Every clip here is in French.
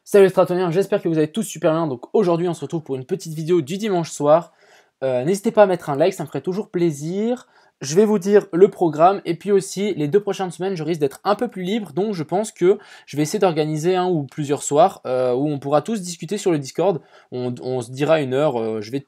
Salut les Stratoniens, j'espère que vous allez tous super bien. Donc aujourd'hui on se retrouve pour une petite vidéo du dimanche soir. N'hésitez pas à mettre un like, ça me ferait toujours plaisir. Je vais vous dire le programme et puis aussi les 2 prochaines semaines je risque d'être un peu plus libre. Donc je pense que je vais essayer d'organiser un ou plusieurs soirs où on pourra tous discuter sur le Discord. On se dira une heure, je vais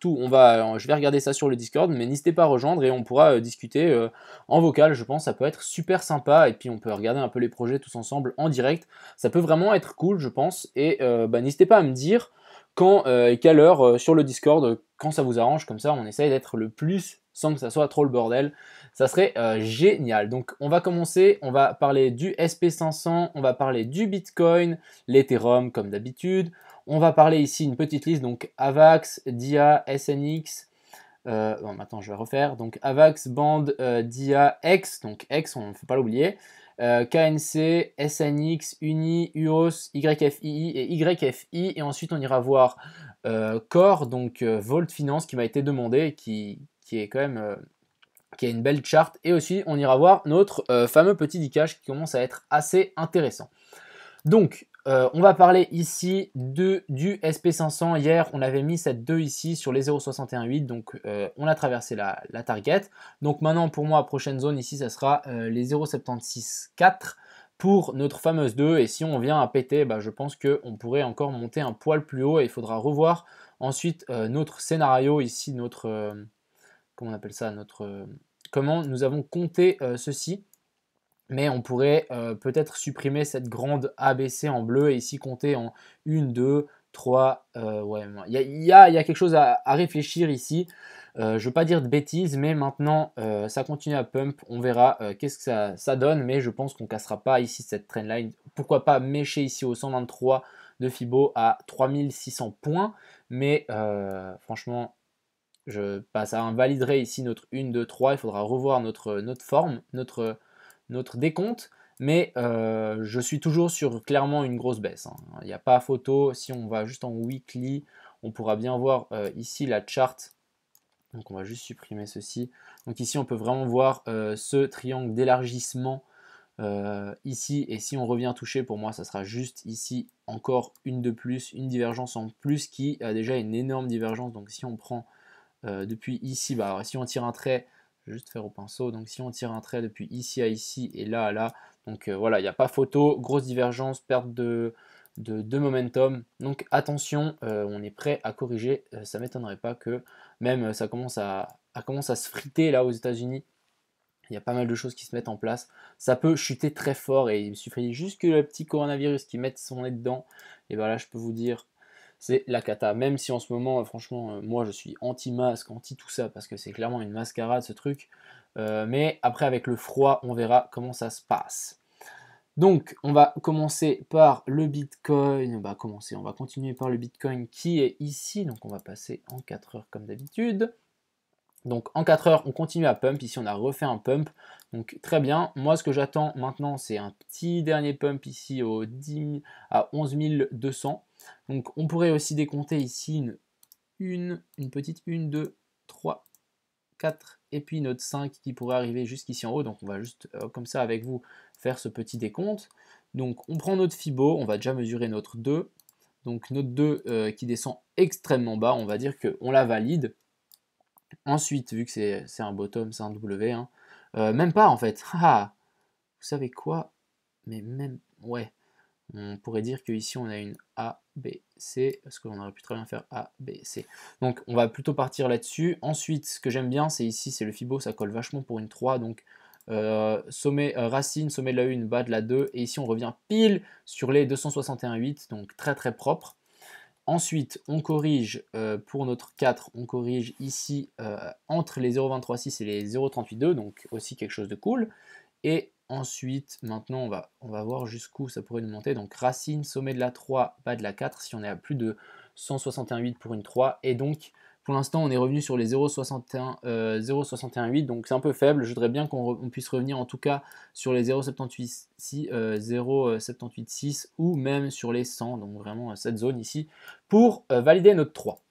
regarder ça sur le Discord. Mais n'hésitez pas à rejoindre et on pourra discuter en vocal. Je pense que ça peut être super sympa et puis on peut regarder un peu les projets tous ensemble en direct. Ça peut vraiment être cool je pense et n'hésitez pas à me dire quand et quelle heure sur le Discord, quand ça vous arrange, comme ça on essaye d'être le plus sans que ça soit trop le bordel. Ça serait génial. Donc on va commencer, on va parler du SP500, on va parler du Bitcoin, l'Ethereum comme d'habitude. On va parler ici une petite liste, donc AVAX, DIA, SNX. Bon, attends, je vais refaire. Donc AVAX, Band, DIA, X, donc X, on ne faut pas l'oublier. KNC, SNX, Uni, UOS, YFII et YFI. Et ensuite, on ira voir Core, donc Volt Finance qui m'a été demandé, qui est quand même qui a une belle charte. Et aussi, on ira voir notre fameux petit Dcash qui commence à être assez intéressant. Donc, on va parler ici du SP500. Hier, on avait mis cette 2 ici sur les 0,618. Donc, on a traversé la target. Donc, maintenant, pour moi, prochaine zone ici, ça sera les 0,764 pour notre fameuse 2. Et si on vient à péter, bah, je pense qu'on pourrait encore monter un poil plus haut. Et il faudra revoir ensuite notre scénario ici, notre... comment on appelle ça comment nous avons compté ceci. Mais on pourrait peut-être supprimer cette grande ABC en bleu et ici compter en 1, 2, 3. Ouais, il y a quelque chose à réfléchir ici. Je ne veux pas dire de bêtises, mais maintenant ça continue à pump. On verra qu'est-ce que ça donne, mais je pense qu'on ne cassera pas ici cette trendline. Pourquoi pas mécher ici au 123 de Fibo à 3600 points. Mais franchement, ça invaliderait ici notre 1, 2, 3. Il faudra revoir notre forme, notre décompte, mais je suis toujours sur clairement une grosse baisse. Il n'y a pas photo. Si on va juste en weekly, on pourra bien voir ici la chart. Donc on va juste supprimer ceci. Donc ici on peut vraiment voir ce triangle d'élargissement ici. Et si on revient toucher, pour moi ça sera juste ici encore une de plus, une divergence en plus qui a déjà une énorme divergence. Donc si on prend depuis ici, bah, alors, si on tire un trait, je vais juste faire au pinceau, donc si on tire un trait depuis ici à ici et là à là, donc voilà, il n'y a pas photo, grosse divergence, perte de momentum, donc attention, on est prêt à corriger, ça ne m'étonnerait pas que même ça commence à se friter là aux États-Unis. Il y a pas mal de choses qui se mettent en place. Ça peut chuter très fort et il suffit juste que le petit coronavirus qui mette son nez dedans. Et voilà, je peux vous dire, c'est la cata. Même si en ce moment, franchement, moi je suis anti-masque, anti tout ça, parce que c'est clairement une mascarade ce truc. Mais après, avec le froid, on verra comment ça se passe. Donc, on va commencer par le Bitcoin. On va continuer par le Bitcoin qui est ici. Donc, on va passer en 4 heures comme d'habitude. Donc en 4 heures, on continue à pump. Ici, on a refait un pump. Donc très bien. Moi, ce que j'attends maintenant, c'est un petit dernier pump ici à 11 200. Donc on pourrait aussi décompter ici une petite 1, 2, 3, 4 et puis notre 5 qui pourrait arriver jusqu'ici en haut. Donc on va juste comme ça avec vous faire ce petit décompte. Donc on prend notre Fibo, on va déjà mesurer notre 2. Donc notre 2 qui descend extrêmement bas, on va dire qu'on la valide. Ensuite, vu que c'est un bottom, c'est un W, hein, même pas en fait. Ah, vous savez quoi? Mais même, ouais, on pourrait dire qu'ici on a une A, B, C, parce qu'on aurait pu très bien faire A, B, C. Donc on va plutôt partir là-dessus. Ensuite, ce que j'aime bien, c'est ici, c'est le Fibo, ça colle vachement pour une 3. Donc sommet, racine, sommet de la 1, bas de la 2. Et ici, on revient pile sur les 261,8, donc très très propre. Ensuite, on corrige pour notre 4, on corrige ici entre les 0,236 et les 0,382, donc aussi quelque chose de cool. Et ensuite, maintenant, on va voir jusqu'où ça pourrait nous monter. Donc racine, sommet de la 3, bas de la 4, si on est à plus de 161,8 pour une 3. Et donc, pour l'instant, on est revenu sur les 0,618, donc c'est un peu faible. Je voudrais bien qu'on puisse revenir en tout cas sur les 0,786 ou même sur les 100, donc vraiment cette zone ici, pour valider notre 3.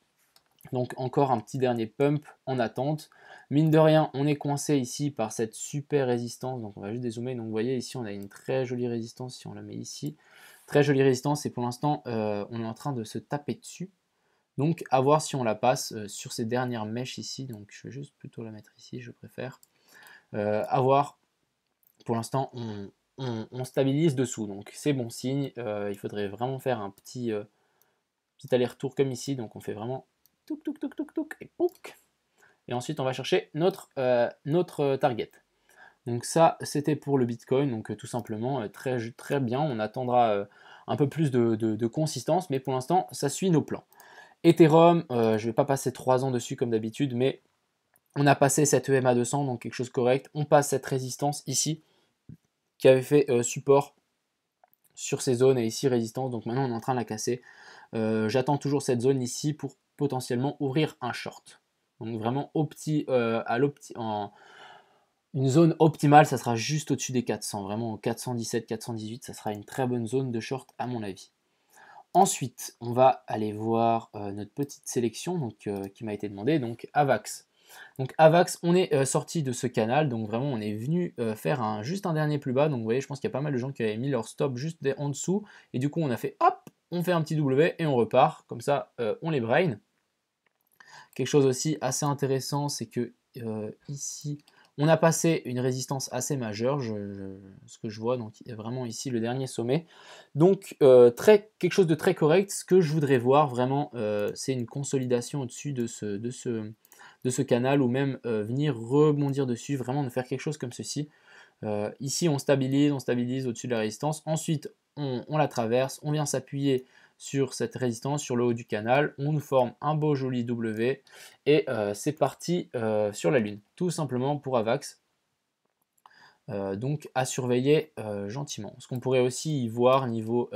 Donc encore un petit dernier pump en attente. Mine de rien, on est coincé ici par cette super résistance. Donc on va juste dézoomer. Donc vous voyez ici, on a une très jolie résistance si on la met ici. Très jolie résistance et pour l'instant, on est en train de se taper dessus. Donc, à voir si on la passe sur ces dernières mèches ici. Donc, je vais juste plutôt la mettre ici, je préfère. À voir. Pour l'instant, on stabilise dessous. Donc, c'est bon signe. Il faudrait vraiment faire un petit aller-retour comme ici. Donc, on fait vraiment touk touk touk touk touk et pouk. Et ensuite, on va chercher notre target. Donc ça, c'était pour le Bitcoin. Donc tout simplement, très, très bien. On attendra un peu plus de consistance. Mais pour l'instant, ça suit nos plans. Ethereum, je ne vais pas passer 3 ans dessus comme d'habitude, mais on a passé cette EMA 200, donc quelque chose de correct. On passe cette résistance ici, qui avait fait support sur ces zones et ici résistance. Donc maintenant, on est en train de la casser. J'attends toujours cette zone ici pour potentiellement ouvrir un short. Donc vraiment une zone optimale, ça sera juste au-dessus des 400. Vraiment 417, 418, ça sera une très bonne zone de short à mon avis. Ensuite, on va aller voir notre petite sélection donc, qui m'a été demandée, donc AVAX. Donc AVAX, on est sorti de ce canal, donc vraiment on est venu faire juste un dernier plus bas. Donc vous voyez, je pense qu'il y a pas mal de gens qui avaient mis leur stop juste en dessous. Et du coup, on a fait hop, on fait un petit W et on repart. Comme ça, on les brain. Quelque chose aussi assez intéressant, c'est que ici, on a passé une résistance assez majeure, ce que je vois, donc vraiment ici le dernier sommet. Donc quelque chose de très correct. Ce que je voudrais voir vraiment, c'est une consolidation au-dessus de ce canal, ou même venir rebondir dessus, vraiment de faire quelque chose comme ceci. Ici, on stabilise au-dessus de la résistance. Ensuite, on la traverse, on vient s'appuyer sur cette résistance, sur le haut du canal. On nous forme un beau joli W. Et c'est parti sur la Lune, tout simplement pour AVAX. Donc à surveiller gentiment. Ce qu'on pourrait aussi y voir niveau,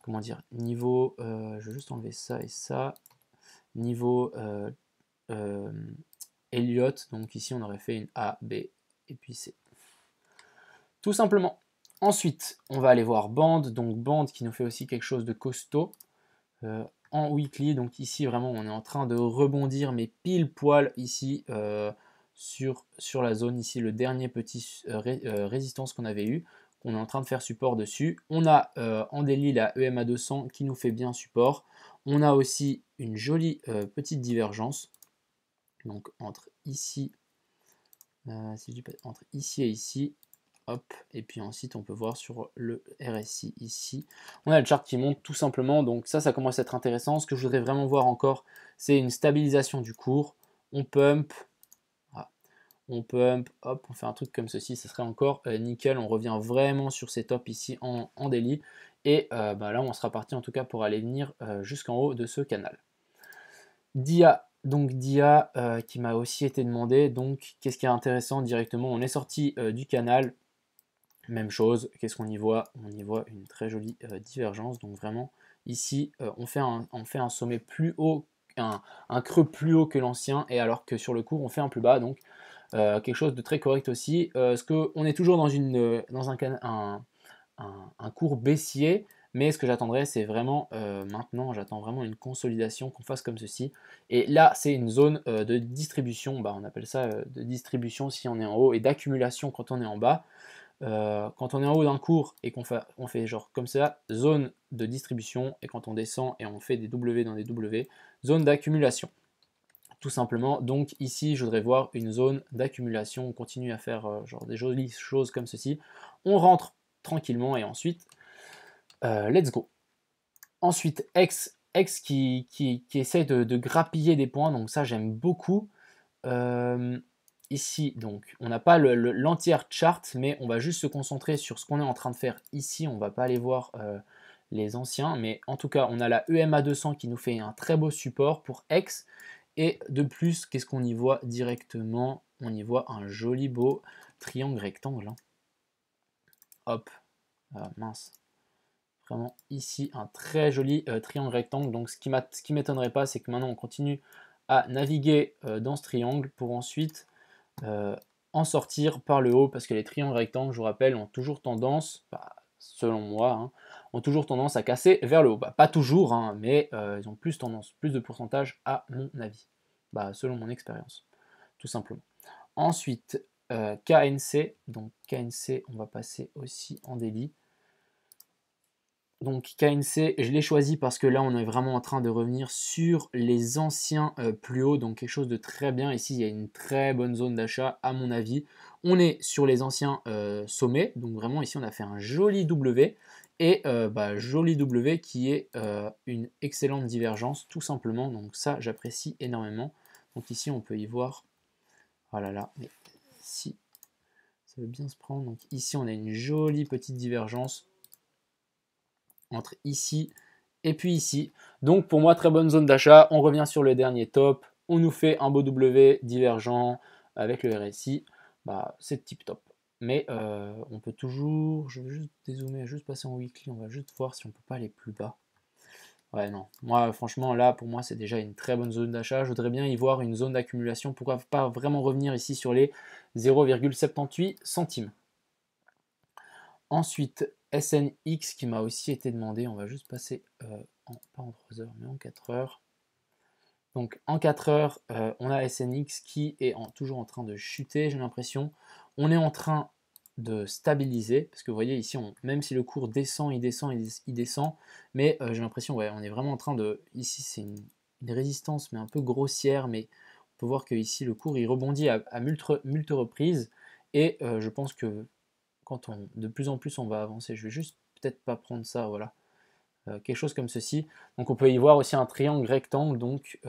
comment dire, niveau, je vais juste enlever ça et ça, niveau Elliott, donc ici on aurait fait une A, B et puis C. Tout simplement. Ensuite, on va aller voir Band, donc Band qui nous fait aussi quelque chose de costaud en weekly. Donc ici vraiment on est en train de rebondir, mais pile poil ici sur la zone ici, le dernier petit résistance qu'on avait eu. On est en train de faire support dessus. On a en daily la EMA 200 qui nous fait bien support. On a aussi une jolie petite divergence. Donc entre ici, si je dis pas, entre ici et ici. Hop, et puis ensuite on peut voir sur le RSI ici, on a le chart qui monte tout simplement. Donc ça commence à être intéressant. Ce que je voudrais vraiment voir encore, c'est une stabilisation du cours. On pump, voilà. On pump, hop, on fait un truc comme ceci, ça serait encore nickel. On revient vraiment sur ces tops ici en daily. Et bah là on sera parti en tout cas pour aller venir jusqu'en haut de ce canal. DIA, donc DIA qui m'a aussi été demandé. Donc qu'est-ce qui est intéressant directement, on est sorti du canal. Même chose, qu'est-ce qu'on y voit? On y voit une très jolie divergence. Donc vraiment, ici, on fait un sommet plus haut, un creux plus haut que l'ancien, et alors que sur le cours, on fait un plus bas. Donc quelque chose de très correct aussi. On est toujours dans un cours baissier, mais ce que j'attendrai, c'est vraiment maintenant, j'attends vraiment une consolidation, qu'on fasse comme ceci. Et là, c'est une zone de distribution, bah, on appelle ça de distribution si on est en haut, et d'accumulation quand on est en bas. Quand on est en haut d'un cours et on fait genre comme ça, zone de distribution, et quand on descend et on fait des W dans des W, zone d'accumulation. Tout simplement, donc ici je voudrais voir une zone d'accumulation. On continue à faire genre des jolies choses comme ceci. On rentre tranquillement et ensuite, let's go. Ensuite, X qui essaie de grappiller des points, donc ça j'aime beaucoup. Ici, donc, on n'a pas l'entière chart, mais on va juste se concentrer sur ce qu'on est en train de faire ici. On ne va pas aller voir les anciens, mais en tout cas, on a la EMA 200 qui nous fait un très beau support pour X. Et de plus, qu'est-ce qu'on y voit directement? On y voit un joli beau triangle rectangle. Hein. Hop, mince. Vraiment ici, un très joli triangle rectangle. Donc, ce qui m'étonnerait pas, c'est que maintenant, on continue à naviguer dans ce triangle pour ensuite en sortir par le haut, parce que les triangles rectangles, je vous rappelle, ont toujours tendance, bah, selon moi, hein, ont toujours tendance à casser vers le haut. Bah, pas toujours, hein, mais ils ont plus de pourcentage à mon avis, bah, selon mon expérience, tout simplement. Ensuite, KNC, donc KNC, on va passer aussi en daily. Donc KNC, je l'ai choisi parce que là, on est vraiment en train de revenir sur les anciens plus hauts, donc quelque chose de très bien. Ici, il y a une très bonne zone d'achat, à mon avis. On est sur les anciens sommets, donc vraiment ici, on a fait un joli W. Et joli W qui est une excellente divergence, tout simplement. Donc ça, j'apprécie énormément. Donc ici, on peut y voir, oh là là, mais si ça veut bien se prendre. Donc ici, on a une jolie petite divergence entre ici et puis ici. Donc pour moi, très bonne zone d'achat. On revient sur le dernier top. On nous fait un beau W divergent avec le RSI. C'est tip top. Mais on peut toujours, je vais juste dézoomer, juste passer en weekly, on va juste voir si on peut pas aller plus bas. Ouais, non. Moi, franchement, là, pour moi, c'est déjà une très bonne zone d'achat. Je voudrais bien y voir une zone d'accumulation. Pourquoi pas vraiment revenir ici sur les 0,78 centimes. Ensuite, SNX qui m'a aussi été demandé. On va juste passer, pas en 3 heures, mais en 4 heures. Donc en 4 heures, on a SNX qui est toujours en train de chuter, j'ai l'impression. On est en train de stabiliser, parce que vous voyez ici, même si le cours descend, il descend, il descend, mais j'ai l'impression, ouais, on est vraiment en train de... Ici, c'est une résistance, mais un peu grossière, mais on peut voir que ici, le cours, il rebondit à multiples reprises, et je pense que de plus en plus on va avancer, je vais juste peut-être pas prendre ça, voilà, quelque chose comme ceci. Donc on peut y voir aussi un triangle rectangle, donc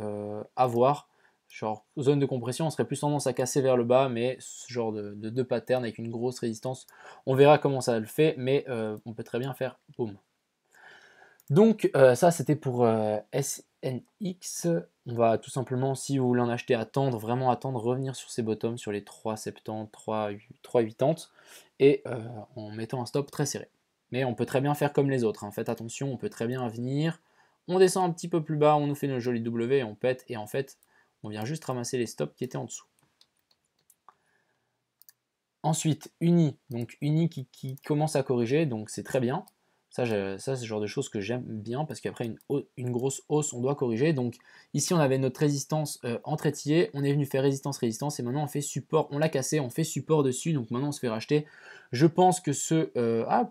à voir. Genre zone de compression, on serait plus tendance à casser vers le bas, mais ce genre de pattern avec une grosse résistance, on verra comment ça le fait, mais on peut très bien faire boum. Donc ça c'était pour SNX. On va tout simplement, si vous voulez en acheter, attendre, vraiment attendre, revenir sur ces bottoms, sur les 3,70, 3,80, et en mettant un stop très serré. Mais on peut très bien faire comme les autres, hein. Faites attention, on peut très bien venir, on descend un petit peu plus bas, on nous fait nos jolis W, et on pète, et en fait, on vient juste ramasser les stops qui étaient en dessous. Ensuite, Uni, donc Uni qui commence à corriger, donc c'est très bien. Ça, c'est le genre de choses que j'aime bien parce qu'après une grosse hausse, on doit corriger. Donc ici, on avait notre résistance entre étillés, on est venu faire résistance et maintenant on fait support, on l'a cassé, on fait support dessus, donc maintenant on se fait racheter. Je pense que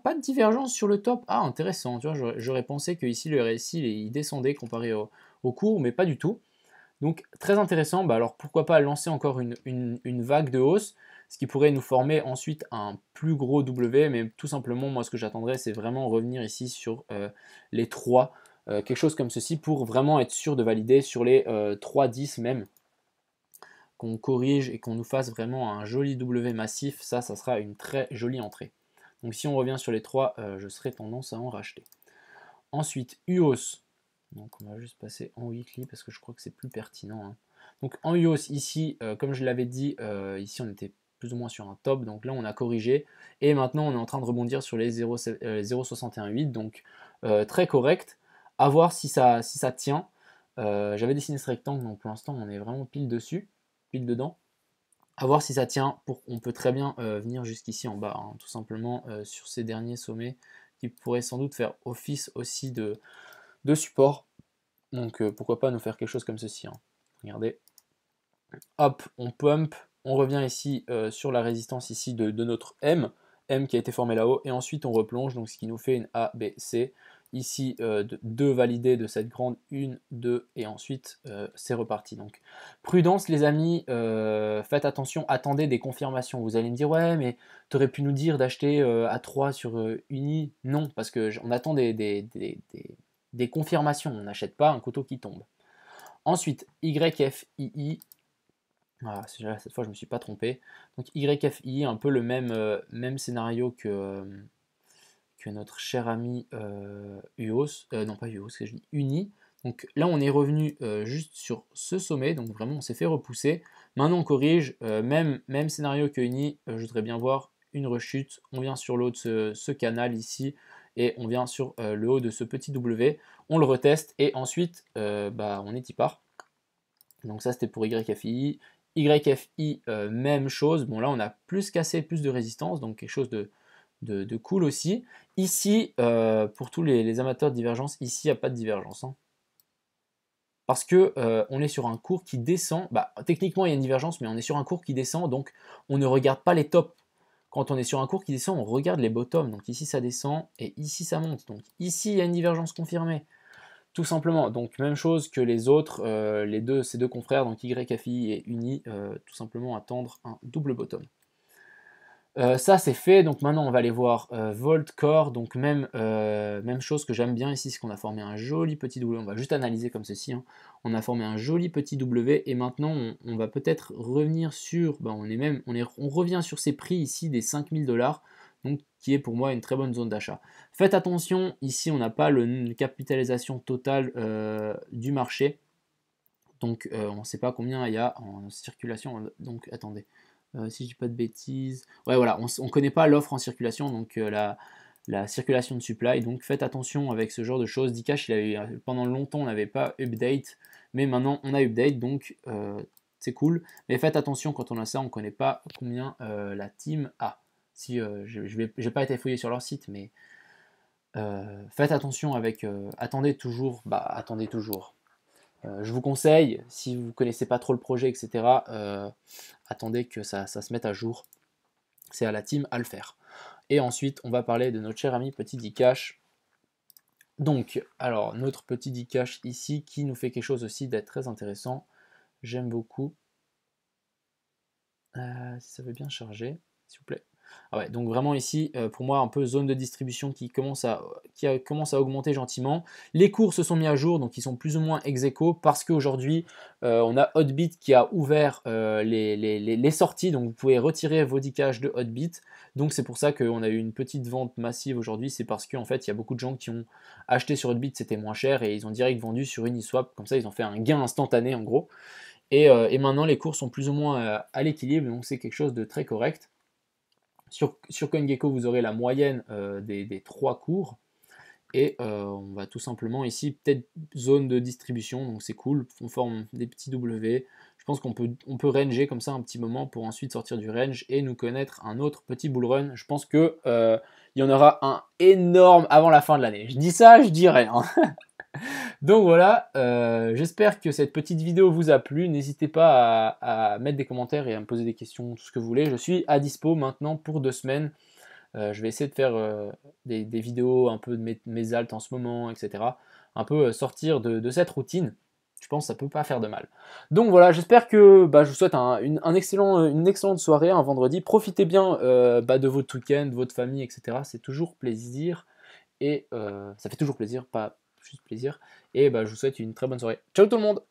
pas de divergence sur le top. Ah, intéressant, tu vois, j'aurais pensé que ici le RSI il descendait comparé au cours, mais pas du tout. Donc très intéressant, alors pourquoi pas lancer encore une vague de hausse, ce qui pourrait nous former ensuite un plus gros W, mais tout simplement moi ce que j'attendrais c'est vraiment revenir ici sur les 3, quelque chose comme ceci pour vraiment être sûr de valider sur les 3,10 même, qu'on corrige et qu'on nous fasse vraiment un joli W massif, ça sera une très jolie entrée. Donc si on revient sur les 3, je serais tendance à en racheter. Ensuite, UOS. Donc on va juste passer en weekly parce que je crois que c'est plus pertinent, hein. Donc en UOS ici, comme je l'avais dit, ici on était plus ou moins sur un top, donc là on a corrigé, et maintenant on est en train de rebondir sur les 0,618, donc très correct. À voir si ça tient. J'avais dessiné ce rectangle, donc pour l'instant on est vraiment pile dessus, pile dedans. À voir si ça tient, on peut très bien venir jusqu'ici en bas, hein, tout simplement sur ces derniers sommets qui pourraient sans doute faire office aussi de support. Donc pourquoi pas nous faire quelque chose comme ceci, hein. Regardez. Hop, on pump, on revient ici sur la résistance ici de notre M qui a été formé là-haut, et ensuite on replonge, donc ce qui nous fait une A, B, C. Ici, 2 validés de cette grande, 1, 2, et ensuite c'est reparti. Donc prudence les amis, faites attention, attendez des confirmations. Vous allez me dire, ouais, mais tu aurais pu nous dire d'acheter à 3 sur Uni. Non, parce qu'on attend des confirmations, on n'achète pas un couteau qui tombe. Ensuite, YFII. Ah, cette fois, je ne me suis pas trompé. Donc YFI, un peu le même scénario que notre cher ami UOS, non pas UOS, que je dis Uni. Donc là, on est revenu juste sur ce sommet, donc vraiment, on s'est fait repousser. Maintenant, on corrige, même scénario que Uni, je voudrais bien voir une rechute. On vient sur le haut de ce canal ici, et on vient sur le haut de ce petit W. On le reteste, et ensuite, on est y part. Donc ça, c'était pour YFI. YFI, même chose. Bon, là, on a plus cassé, plus de résistance, donc quelque chose de cool aussi. Ici, pour tous les amateurs de divergence, ici, il n'y a pas de divergence, hein. Parce que on est sur un cours qui descend. Techniquement, il y a une divergence, mais on est sur un cours qui descend, donc on ne regarde pas les tops. quand on est sur un cours qui descend, on regarde les bottoms. Donc ici ça descend et ici ça monte. Donc ici il y a une divergence confirmée. Tout simplement. Donc même chose que les autres, ces deux confrères, donc YFI et Uni, tout simplement attendre un double bottom. Ça c'est fait, donc maintenant on va aller voir Volt Core, donc même chose que j'aime bien ici, c'est qu'on a formé un joli petit W, on va juste analyser comme ceci, hein. On a formé un joli petit W, et maintenant on va peut-être revenir sur, on revient sur ces prix ici des 5000 $, donc qui est pour moi une très bonne zone d'achat. Faites attention, ici on n'a pas une capitalisation totale du marché, donc on ne sait pas combien il y a en circulation, donc attendez. Si je dis pas de bêtises. Ouais, voilà, on ne connaît pas l'offre en circulation, donc la circulation de supply. Donc faites attention avec ce genre de choses. Dcash, pendant longtemps, on n'avait pas update, mais maintenant on a update, donc c'est cool. Mais faites attention quand on a ça, on ne connaît pas combien la team a. Si je n'ai pas été fouillé sur leur site, mais faites attention avec. Attendez toujours. Attendez toujours. Je vous conseille, si vous ne connaissez pas trop le projet, etc., attendez que ça se mette à jour. C'est à la team à le faire. Et ensuite, on va parler de notre cher ami petit Dcash. Donc, alors, notre petit Dcash ici, qui nous fait quelque chose aussi d'être très intéressant. J'aime beaucoup. Si ça veut bien charger, s'il vous plaît. Ah ouais, donc vraiment ici, pour moi, un peu zone de distribution qui commence à augmenter gentiment. Les cours se sont mis à jour, donc ils sont plus ou moins ex aequo, parce qu'aujourd'hui, on a Hotbit qui a ouvert les sorties, donc vous pouvez retirer vos Dcash de Hotbit. Donc c'est pour ça qu'on a eu une petite vente massive aujourd'hui, c'est parce qu'en fait, il y a beaucoup de gens qui ont acheté sur Hotbit, c'était moins cher, et ils ont direct vendu sur Uniswap, comme ça ils ont fait un gain instantané en gros. Et maintenant, les cours sont plus ou moins à l'équilibre, donc c'est quelque chose de très correct. Sur CoinGecko, vous aurez la moyenne des 3 cours. Et on va tout simplement ici, peut-être zone de distribution, donc c'est cool. On forme des petits W. Je pense qu'on peut ranger comme ça un petit moment pour ensuite sortir du range et nous connaître un autre petit bull run. Je pense qu'il y en aura un énorme avant la fin de l'année. Je dis ça, je dis rien. Donc voilà, j'espère que cette petite vidéo vous a plu. N'hésitez pas à mettre des commentaires et à me poser des questions, tout ce que vous voulez. Je suis à dispo maintenant pour 2 semaines. Je vais essayer de faire des vidéos un peu de mes alts en ce moment, etc. Un peu sortir de cette routine. Je pense que ça peut pas faire de mal. Donc voilà, j'espère que je vous souhaite une excellente soirée, un vendredi. Profitez bien de votre week-end, de votre famille, etc. C'est toujours plaisir. Et ça fait toujours plaisir, pas juste plaisir. Et je vous souhaite une très bonne soirée. Ciao tout le monde!